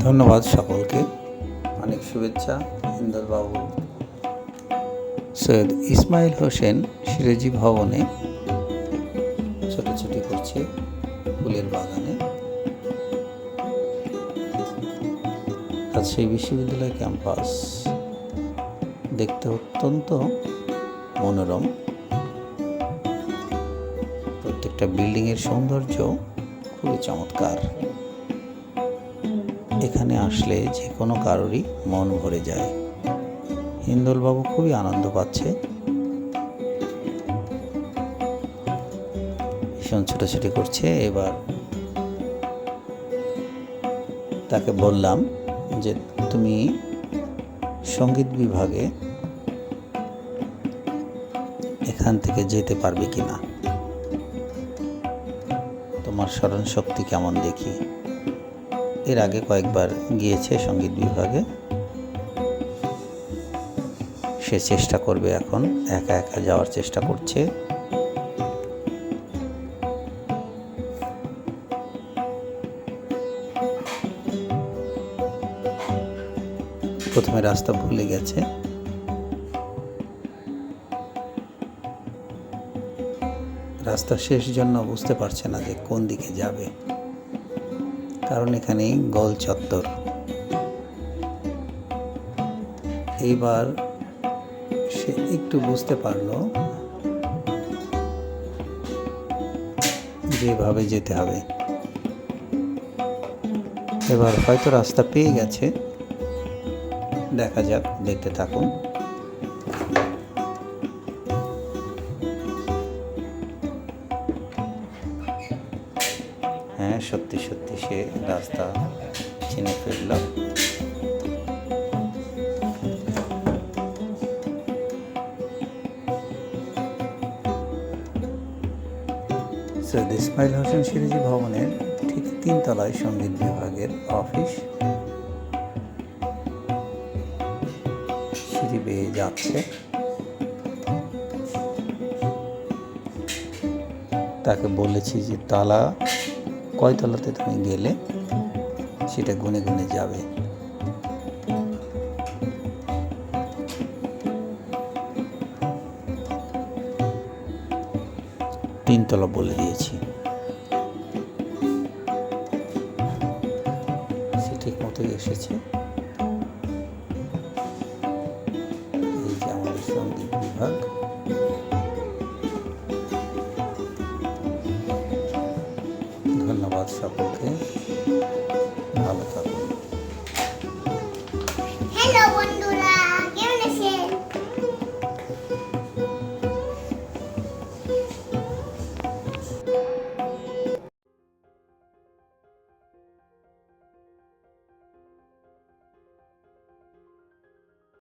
ধন্যবাদ সকলকে। অনেক শুভেচ্ছা। ইন্দোরবাবু সৈয়দ ইসমাইল হোসেন সিরাজি ভবনে ছোটাছুটি করছে ফুলের বাগানে। রাজশাহী বিশ্ববিদ্যালয় ক্যাম্পাস দেখতে অত্যন্ত মনোরম। প্রত্যেকটা বিল্ডিংয়ের সৌন্দর্য খুবই চমৎকার। এখানে আসলে যে কোনো কারোরই মন ভরে যায়। হিন্দোলবাবু খুবই আনন্দ পাচ্ছে, ভীষণ ছোটাছুটি করছে। এবার তাকে বললাম যে তুমি সঙ্গীত বিভাগে এখান থেকে যেতে পারবে কিনা, তোমার স্মরণ শক্তি কেমন দেখি। এর আগে কয়েকবার গিয়েছে সঙ্গীত বিভাগে, সে চেষ্টা করবে, এখন একা একা যাওয়ার চেষ্টা করছে। প্রথমে রাস্তা ভুলে গেছে, রাস্তা শেষ জন্য বুঝতে পারছে না যে কোন দিকে যাবে, কারণ এখানে গোল চত্বর। এইবার সে একটু বুঝতে পারলো যেভাবে যেতে হবে। এবার হয়তো রাস্তা পেয়ে গেছে, দেখা যাক, দেখতে থাকুন। হ্যাঁ, সত্যি সত্যি সে রাস্তা চিনে ফেলল। সৈয়দ ইসমাইল হোসেন সিরাজি ভবনের ঠিক 3 তলায় সঙ্গীত বিভাগের অফিস। সিঁড়ি বেয়ে যাচ্ছে। তাকে বলেছি যে তালা কয় তলাতে তুমি গেলে সেটা গুনে গুনে যাবে। তিনতলা বলে দিয়েছি। সে ঠিক মতোই এসেছে। এই যে আমাদের সঙ্গীত বিভাগ। ধন্যবাদ সকল।